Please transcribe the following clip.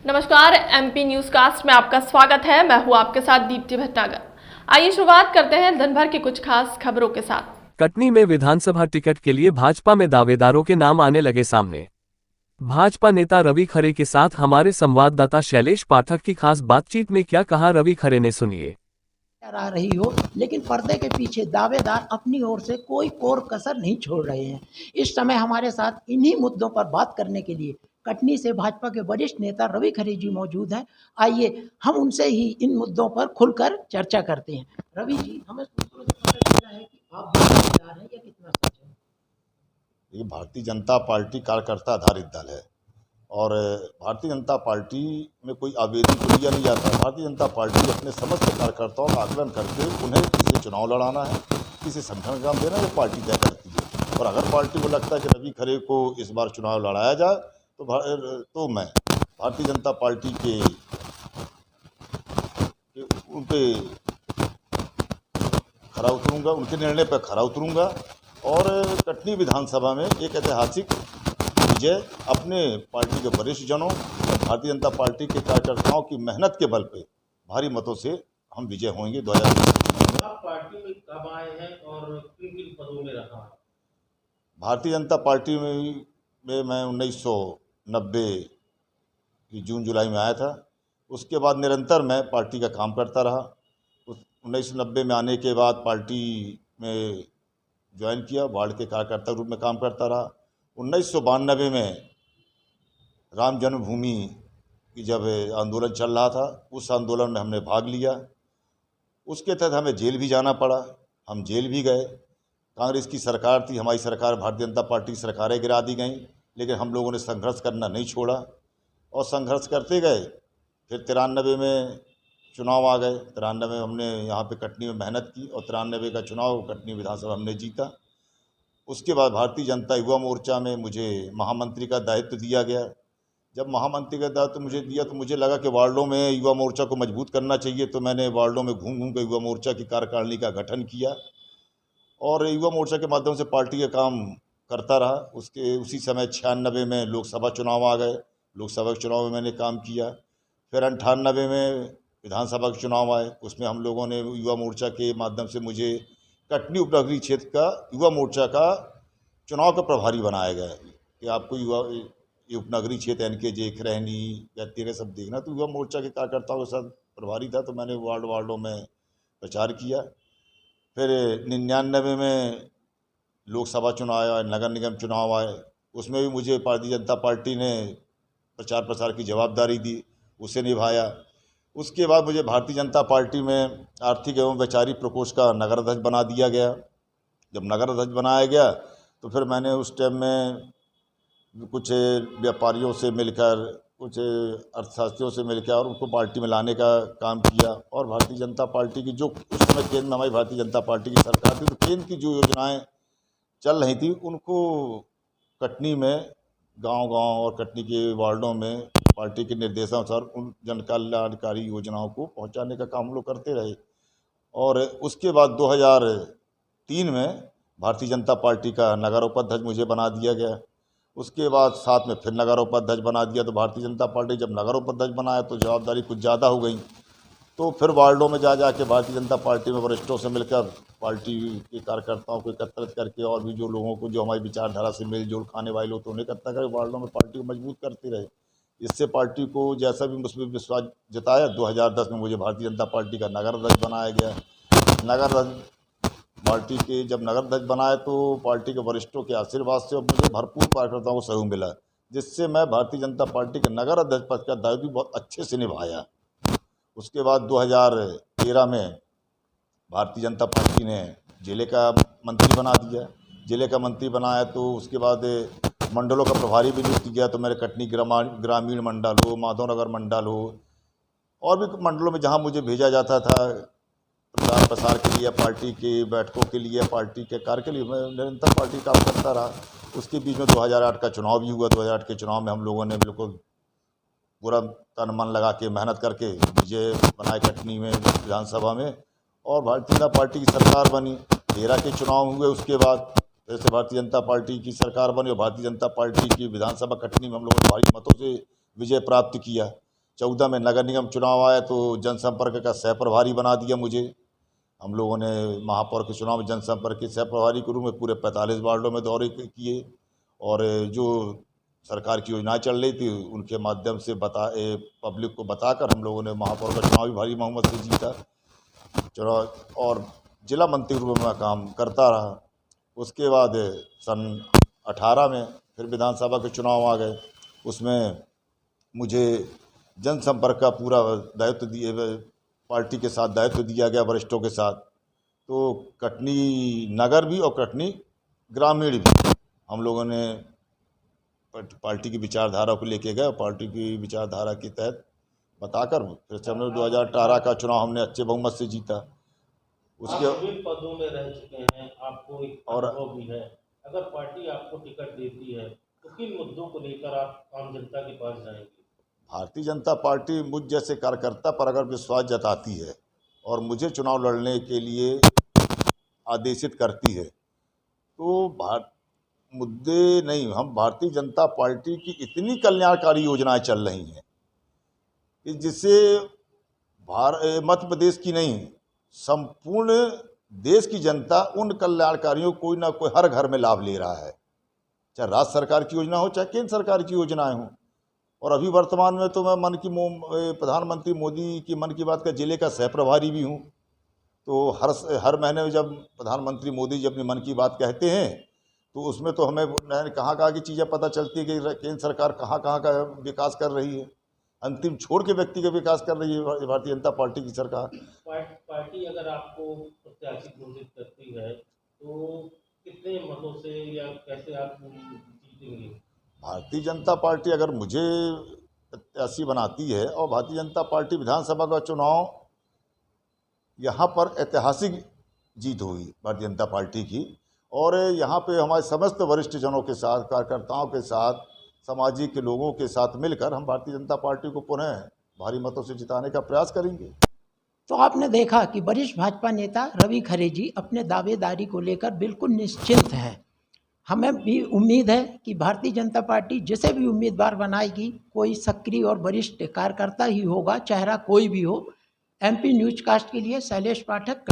नमस्कार, MP news cast में आपका स्वागत है। मैं हूं आपके साथ दीप्ति भटनागर। आइए शुरुआत करते हैं दिन भर की कुछ खास खबरों के साथ। कटनी में विधानसभा टिकट के लिए भाजपा में दावेदारों के नाम आने लगे सामने। भाजपा नेता रवि खरे के साथ हमारे संवाददाता शैलेश पाठक की खास बातचीत में क्या कहा रवि खरे ने, सुनिए। आ रही हो, लेकिन पर्दे के पीछे दावेदार अपनी ओर से कोई कोर कसर नहीं छोड़ रहे हैं। इस समय हमारे साथ इन्हीं मुद्दों पर बात करने के लिए कटनी से भाजपा के वरिष्ठ नेता रवि खरे जी मौजूद हैं। आइए हम उनसे ही इन मुद्दों पर खुलकर चर्चा करते हैं। रवि जी, हमें सूत्रों से पता चला है कि आप दावेदार हैं, या कितना सच है? ये भारतीय जनता पार्टी कार्यकर्ता आधारित दल है और भारतीय जनता पार्टी में कोई आवेदन तो लिया नहीं जाता। भारतीय जनता पार्टी अपने समस्त कार्यकर्ताओं का आकलन करके उन्हें किसी चुनाव लड़ाना है, किसी संगठन का काम देना है, वो पार्टी तय करती है। और अगर पार्टी को लगता है कि रवि खरे को इस बार चुनाव लड़ाया जाए तो मैं भारतीय जनता पार्टी के उन पे खरा उतरूँगा, उनके निर्णय पर खरा उतरूँगा और कटनी विधानसभा में एक ऐतिहासिक विजय अपने पार्टी के वरिष्ठ जनों और भारतीय जनता पार्टी के कार्यकर्ताओं की मेहनत के बल पे भारी मतों से हम विजय होंगे। 2020 आप पार्टी में कब आए हैं और किन किन पदों में रहा है? भारतीय जनता पार्टी में मैं 1990 की जून जुलाई में आया था। उसके बाद निरंतर मैं पार्टी का काम करता रहा। 1990 में आने के बाद पार्टी में ज्वाइन किया, वार्ड के कार्यकर्ता रूप में काम करता रहा। 1992 में राम जन्मभूमि की जब आंदोलन चल रहा था, उस आंदोलन में हमने भाग लिया। उसके तहत हमें जेल भी जाना पड़ा, हम जेल भी गए। कांग्रेस की सरकार थी, हमारी सरकार, भारतीय जनता पार्टी की सरकारें गिरा दी गईं, लेकिन हम लोगों ने संघर्ष करना नहीं छोड़ा और संघर्ष करते गए। फिर 93 में चुनाव आ गए। 93 में हमने यहाँ पे कटनी में मेहनत की और 93 का चुनाव कटनी विधानसभा हमने जीता। उसके बाद भारतीय जनता युवा मोर्चा में मुझे महामंत्री का दायित्व दिया गया। जब महामंत्री का दायित्व मुझे दिया तो मुझे लगा कि वार्डों में युवा मोर्चा को मजबूत करना चाहिए, तो मैंने वार्डों में घूम घूम कर युवा मोर्चा की कार्यकारिणी का गठन किया और युवा मोर्चा के माध्यम से पार्टी का काम करता रहा। उसी समय 96 में लोकसभा चुनाव आ गए। लोकसभा के चुनाव में मैंने काम किया। फिर 98 में विधानसभा के चुनाव आए, उसमें हम लोगों ने युवा मोर्चा के माध्यम से मुझे कटनी उपनगरीय क्षेत्र का युवा मोर्चा का चुनाव का प्रभारी बनाया गया कि आपको ये उपनगरीय क्षेत्र NKJ, खरहनी, गैतीरे सब देखना। तो युवा मोर्चा के कार्यकर्ताओं के साथ प्रभारी था, तो मैंने वार्डों में प्रचार किया। फिर 99 में लोकसभा चुनाव आया, नगर निगम चुनाव आए, उसमें भी मुझे भारतीय जनता पार्टी ने प्रचार प्रसार की जवाबदारी दी, उसे निभाया। उसके बाद मुझे भारतीय जनता पार्टी में आर्थिक एवं वैचारिक प्रकोष्ठ का नगर अध्यक्ष बना दिया गया। जब नगर अध्यक्ष बनाया गया तो फिर मैंने उस टाइम में कुछ व्यापारियों से मिलकर, कुछ अर्थशास्त्रियों से मिलकर और उनको पार्टी में लाने का काम किया। और भारतीय जनता पार्टी की जो उस समय केंद्र में हमारी भारतीय जनता पार्टी की सरकार थी, तो केंद्र की जो योजनाएं चल रही थी उनको कटनी में गांव-गांव और कटनी के वार्डों में पार्टी के निर्देशानुसार उन जन कल्याणकारी योजनाओं को पहुंचाने का काम हम लोग करते रहे। और उसके बाद 2003 में भारतीय जनता पार्टी का नगर उपाध्यक्ष मुझे बना दिया गया। उसके बाद साथ में फिर नगर उपाध्यक्ष बना दिया। तो भारतीय जनता पार्टी जब नगर उपाध्यक्ष बनाया तो जवाबदारी कुछ ज़्यादा हो गई, तो फिर वार्डों में जा के भारतीय जनता पार्टी में वरिष्ठों से मिलकर पार्टी के कार्यकर्ताओं को एकत्रित करके और भी जो लोगों को जो हमारी विचारधारा से मेल जोल खाने वाले लोग, तो उन्हें इकट्ठा करके वार्डों में पार्टी को मजबूत करते रहे। इससे पार्टी को जैसा भी मुझ पर विश्वास जताया, 2010 में मुझे भारतीय जनता पार्टी का नगर अध्यक्ष बनाया गया। नगर पार्टी के जब नगर अध्यक्ष बनाए तो पार्टी के वरिष्ठों के आशीर्वाद से और मुझे भरपूर कार्यकर्ताओं को सहयोग मिला, जिससे मैं भारतीय जनता पार्टी के नगर अध्यक्ष पद का दायित्व भी बहुत अच्छे से निभाया। उसके बाद 2013 में भारतीय जनता पार्टी ने जिले का मंत्री बना दिया। जिले का मंत्री बनाया तो उसके बाद मंडलों का प्रभारी भी नियुक्त किया। तो मेरे कटनी ग्रामीण मंडल हो, माधवनगर मंडल हो और भी मंडलों में जहां मुझे भेजा जाता था प्रचार प्रसार के लिए, पार्टी की बैठकों के लिए, पार्टी के कार्य के लिए, मैं निरंतर पार्टी काम करता रहा। उसके बीच में 2008 का चुनाव भी हुआ। 2008 के चुनाव में हम लोगों ने बिल्कुल पूरा तन मन लगा के मेहनत करके विजय बनाए कटनी में विधानसभा में और भारतीय जनता पार्टी की सरकार बनी। 13 के चुनाव हुए, उसके बाद फिर से भारतीय जनता पार्टी की सरकार बनी और भारतीय जनता पार्टी की विधानसभा कटनी में हम लोगों ने भारी मतों से विजय प्राप्त किया। 14 में नगर निगम चुनाव आया तो जनसंपर्क का सह प्रभारी बना दिया मुझे। हम लोगों ने महापौर के चुनाव में जनसंपर्क के सह प्रभारी के रूप में पूरे 45 वार्डों में दौरे किए और जो सरकार की योजनाएं चल रही थी उनके माध्यम से पब्लिक को बताकर हम लोगों ने महापौर का चुनाव भी भारी बहुमत से जीता चुनाव और जिला मंत्री के रूप में मैं काम करता रहा। उसके बाद सन 18 में फिर विधानसभा के चुनाव आ गए। उसमें मुझे जनसंपर्क का पूरा दायित्व दिए पार्टी के साथ दायित्व दिया गया वरिष्ठों के साथ। तो कटनी नगर भी और कटनी ग्रामीण भी हम लोगों ने पार्टी की विचारधारा को लेके गए। पार्टी की विचारधारा के तहत बताकर फिर हमने 2018 का चुनाव हमने अच्छे बहुमत से जीता। उसके आप विभिन्न पदों में रह चुके हैं, आपको एक अनुभव भी है। अगर पार्टी आपको टिकट देती है तो किन मुद्दों को लेकर आप आम जनता के पास जाएंगे? भारतीय जनता पार्टी मुझ जैसे कार्यकर्ता पर अगर विश्वास जताती है और मुझे चुनाव लड़ने के लिए आदेशित करती है तो मुद्दे नहीं, हम भारतीय जनता पार्टी की इतनी कल्याणकारी योजनाएं चल रही हैं कि जिससे मध्य प्रदेश की नहीं संपूर्ण देश की जनता उन कल्याणकारियों कोई ना कोई हर घर में लाभ ले रहा है, चाहे राज्य सरकार की योजना हो चाहे केंद्र सरकार की योजनाएं हों। और अभी वर्तमान में तो मैं प्रधानमंत्री मोदी की मन की बात का जिले का सह प्रभारी भी हूँ। तो हर महीने में जब प्रधानमंत्री मोदी जी अपनी मन की बात कहते हैं तो उसमें तो हमें कहाँ की चीज़ें पता चलती है कि केंद्र सरकार कहाँ का विकास कर रही है, अंतिम छोर के व्यक्ति का विकास कर रही है भारतीय जनता पार्टी की सरकार। पार्टी अगर आपको प्रत्याशी घोषित करती है तो कितने मतों से या कैसे आप जीतेंगे? भारतीय जनता पार्टी अगर मुझे प्रत्याशी बनाती है और भारतीय जनता पार्टी विधानसभा का चुनाव यहाँ पर ऐतिहासिक जीत होगी भारतीय जनता पार्टी की और यहाँ पे हमारे समस्त वरिष्ठ जनों के साथ, कार्यकर्ताओं के साथ, सामाजिक लोगों के साथ मिलकर हम भारतीय जनता पार्टी को पुनः भारी मतों से जिताने का प्रयास करेंगे। तो आपने देखा कि वरिष्ठ भाजपा नेता रवि खरे जी अपने दावेदारी को लेकर बिल्कुल निश्चिंत हैं। हमें भी उम्मीद है कि भारतीय जनता पार्टी जिसे भी उम्मीदवार बनाएगी कोई सक्रिय और वरिष्ठ कार्यकर्ता ही होगा, चेहरा कोई भी हो। MP न्यूज़ कास्ट के लिए शैलेश पाठक।